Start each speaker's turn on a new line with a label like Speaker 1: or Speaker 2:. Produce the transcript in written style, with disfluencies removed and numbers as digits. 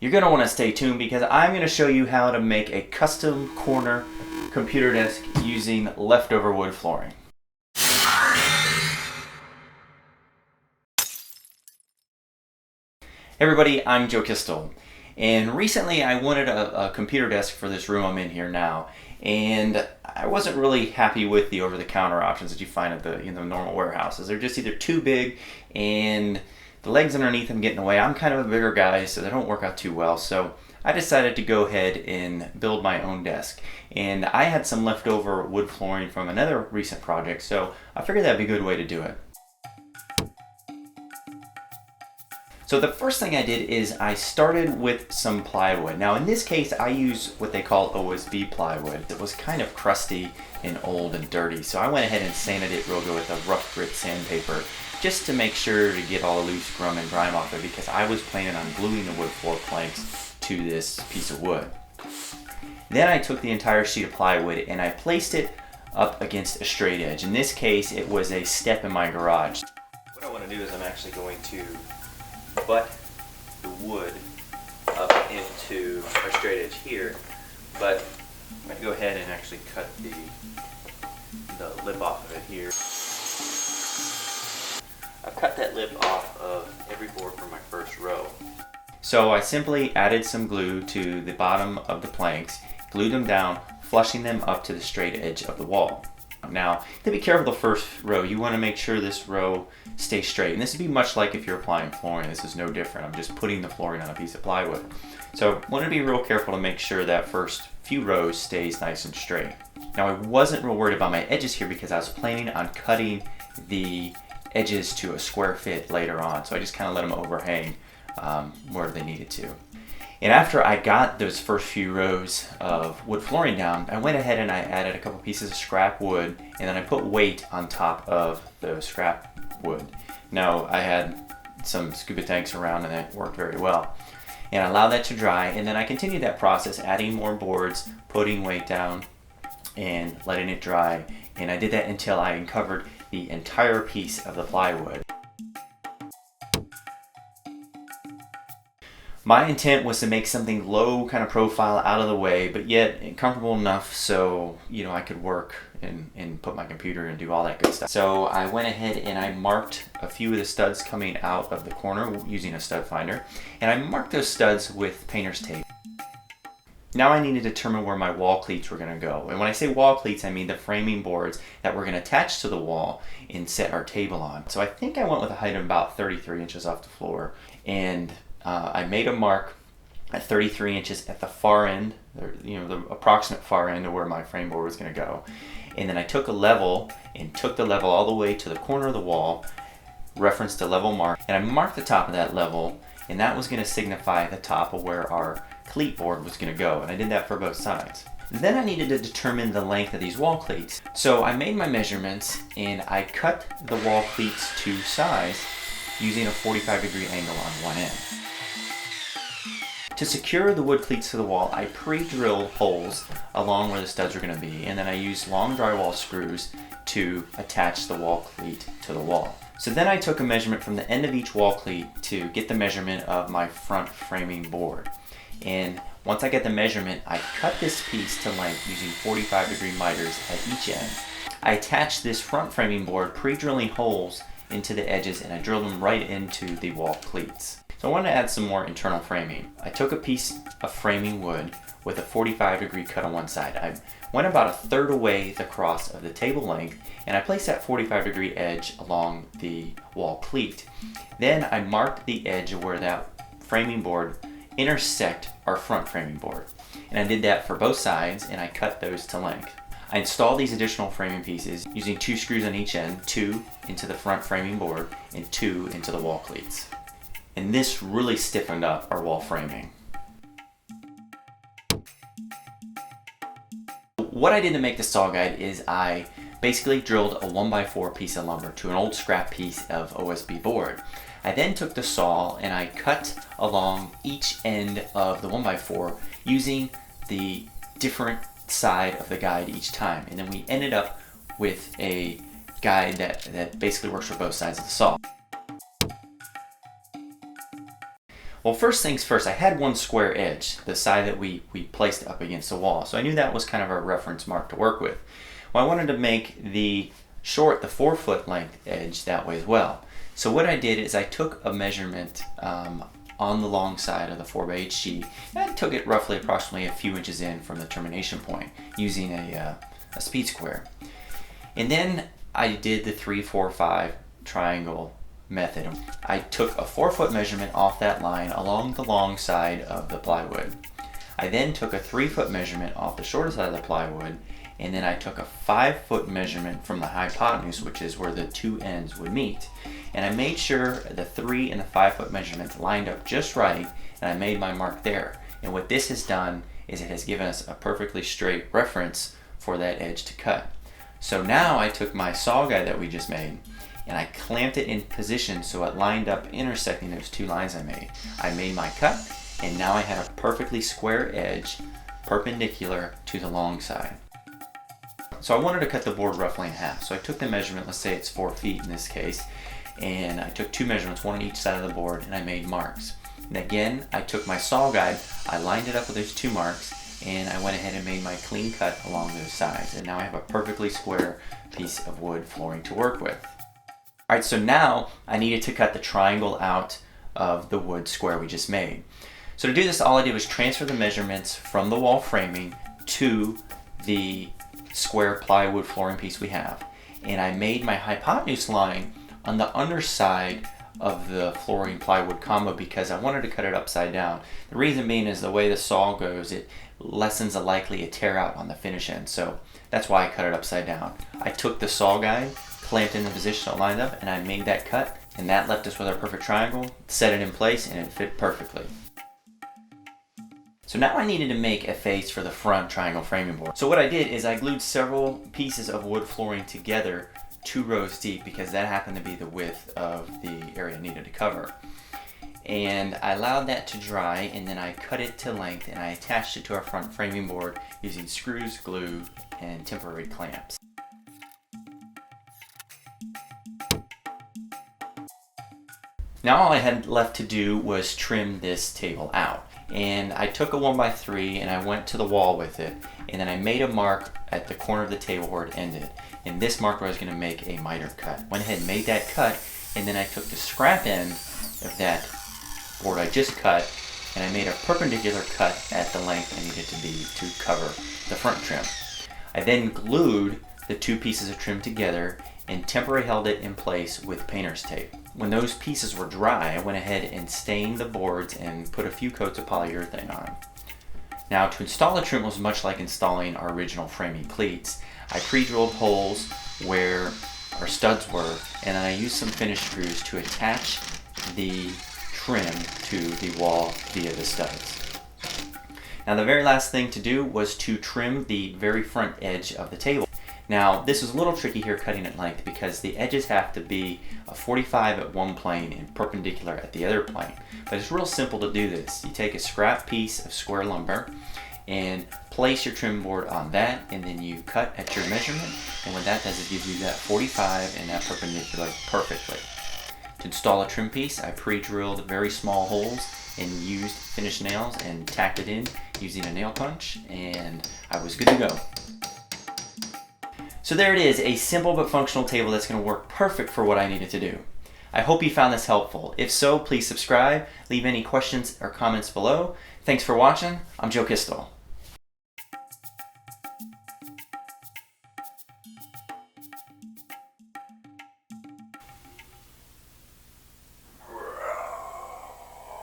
Speaker 1: You're going to want to stay tuned because I'm going to show you how to make a custom corner computer desk using leftover wood flooring. Hey everybody, I'm Joe Kistel, and recently I wanted a computer desk for this room I'm in here now, and I wasn't really happy with the over-the-counter options that you find at the normal warehouses. They're just either too big and the legs underneath them get in the way. I'm kind of a bigger guy, so they don't work out too well. So I decided to go ahead and build my own desk. And I had some leftover wood flooring from another recent project, so I figured that'd be a good way to do it. So the first thing I did is I started with some plywood. Now in this case I use what they call OSB plywood. It was kind of crusty and old and dirty, so I went ahead and sanded it real good with a rough grit sandpaper just to make sure to get all the loose gum and grime off it, because I was planning on gluing the wood floor planks to this piece of wood. Then I took the entire sheet of plywood and I placed it up against a straight edge. In this case it was a step in my garage. What I want to do is I'm actually going to butt the wood up into a straight edge here, but I'm going to go ahead and actually cut the lip off of it here. I've cut that lip off of every board from my first row. So I simply added some glue to the bottom of the planks, glued them down, flushing them up to the straight edge of the wall. Now, to be careful the first row, you want to make sure this row stays straight. And this would be much like if you're applying flooring. This is no different. I'm just putting the flooring on a piece of plywood. So I want to be real careful to make sure that first few rows stays nice and straight. Now, I wasn't real worried about my edges here because I was planning on cutting the edges to a square fit later on. So I just kind of let them overhang where they needed to. And after I got those first few rows of wood flooring down, I went ahead and I added a couple pieces of scrap wood, and then I put weight on top of the scrap wood. Now I had some scuba tanks around and that worked very well. And I allowed that to dry, and then I continued that process, adding more boards, putting weight down, and letting it dry. And I did that until I uncovered the entire piece of the plywood. My intent was to make something low kind of profile, out of the way, but yet comfortable enough so I could work and put my computer and do all that good stuff. So I went ahead and I marked a few of the studs coming out of the corner using a stud finder, and I marked those studs with painter's tape. Now I need to determine where my wall cleats were going to go. And when I say wall cleats, I mean the framing boards that we're going to attach to the wall and set our table on. So I think I went with a height of about 33 inches off the floor, and I made a mark at 33 inches at the far end, the approximate far end of where my frame board was going to go. And then I took a level and took the level all the way to the corner of the wall, referenced a level mark, and I marked the top of that level, and that was going to signify the top of where our cleat board was going to go. And I did that for both sides. Then I needed to determine the length of these wall cleats. So I made my measurements and I cut the wall cleats to size using a 45-degree angle on one end. To secure the wood cleats to the wall, I pre-drilled holes along where the studs are going to be, and then I used long drywall screws to attach the wall cleat to the wall. So then I took a measurement from the end of each wall cleat to get the measurement of my front framing board. And once I get the measurement, I cut this piece to length using 45-degree miters at each end. I attached this front framing board, pre-drilling holes into the edges, and I drilled them right into the wall cleats. So I wanted to add some more internal framing. I took a piece of framing wood with a 45-degree cut on one side. I went about a third away the cross of the table length, and I placed that 45-degree edge along the wall cleat. Then I marked the edge of where that framing board intersect our front framing board. And I did that for both sides, and I cut those to length. I installed these additional framing pieces using 2 screws on each end, 2 into the front framing board and 2 into the wall cleats. And this really stiffened up our wall framing. What I did to make the saw guide is I basically drilled a 1x4 piece of lumber to an old scrap piece of OSB board. I then took the saw and I cut along each end of the 1x4 using the different side of the guide each time. And then we ended up with a guide that basically works for both sides of the saw. Well, first things first, I had one square edge, the side that we placed up against the wall. So I knew that was kind of a reference mark to work with. Well, I wanted to make the 4-foot length edge that way as well. So what I did is I took a measurement on the long side of the 4x8 sheet, and I took it roughly approximately a few inches in from the termination point using a speed square. And then I did the 3, 4, 5 triangle method. I took a 4-foot measurement off that line along the long side of the plywood. I then took a 3-foot measurement off the shorter side of the plywood, and then I took a 5-foot measurement from the hypotenuse, which is where the two ends would meet. And I made sure the 3 and the 5-foot measurements lined up just right, and I made my mark there. And what this has done is it has given us a perfectly straight reference for that edge to cut. So now I took my saw guide that we just made, and I clamped it in position so it lined up intersecting those two lines I made. I made my cut, and now I have a perfectly square edge perpendicular to the long side. So I wanted to cut the board roughly in half. So I took the measurement, let's say it's 4 feet in this case, and I took 2 measurements, one on each side of the board, and I made marks. And again, I took my saw guide, I lined it up with those 2 marks, and I went ahead and made my clean cut along those sides. And now I have a perfectly square piece of wood flooring to work with. Alright, so now I needed to cut the triangle out of the wood square we just made. So to do this, all I did was transfer the measurements from the wall framing to the square plywood flooring piece we have. And I made my hypotenuse line on the underside of the flooring plywood combo because I wanted to cut it upside down. The reason being is the way the saw goes, it lessens the likely tear out on the finish end. So that's why I cut it upside down. I took the saw guide, clamped in the position it lined up, and I made that cut, and that left us with our perfect triangle, set it in place, and it fit perfectly. So now I needed to make a face for the front triangle framing board. So what I did is I glued several pieces of wood flooring together 2 rows deep because that happened to be the width of the area needed to cover. And I allowed that to dry, and then I cut it to length and I attached it to our front framing board using screws, glue, and temporary clamps. Now all I had left to do was trim this table out. And I took a 1x3 and I went to the wall with it, and then I made a mark at the corner of the table where it ended. And this marker I was going to make a miter cut. Went ahead and made that cut, and then I took the scrap end of that board I just cut, and I made a perpendicular cut at the length I needed to be to cover the front trim. I then glued the 2 pieces of trim together and temporarily held it in place with painter's tape. When those pieces were dry, I went ahead and stained the boards and put a few coats of polyurethane on them. Now, to install the trim was much like installing our original framing cleats. I pre-drilled holes where our studs were, and then I used some finish screws to attach the trim to the wall via the studs. Now, the very last thing to do was to trim the very front edge of the table. Now, this is a little tricky here cutting at length because the edges have to be a 45 at one plane and perpendicular at the other plane. But it's real simple to do this. You take a scrap piece of square lumber and place your trim board on that, and then you cut at your measurement, and what that does is gives you that 45 and that perpendicular perfectly. To install a trim piece, I pre-drilled very small holes and used finished nails and tacked it in using a nail punch, and I was good to go. So there it is, a simple but functional table that's going to work perfect for what I needed to do. I hope you found this helpful. If so, please subscribe, leave any questions or comments below. Thanks for watching. I'm Joe Kistel.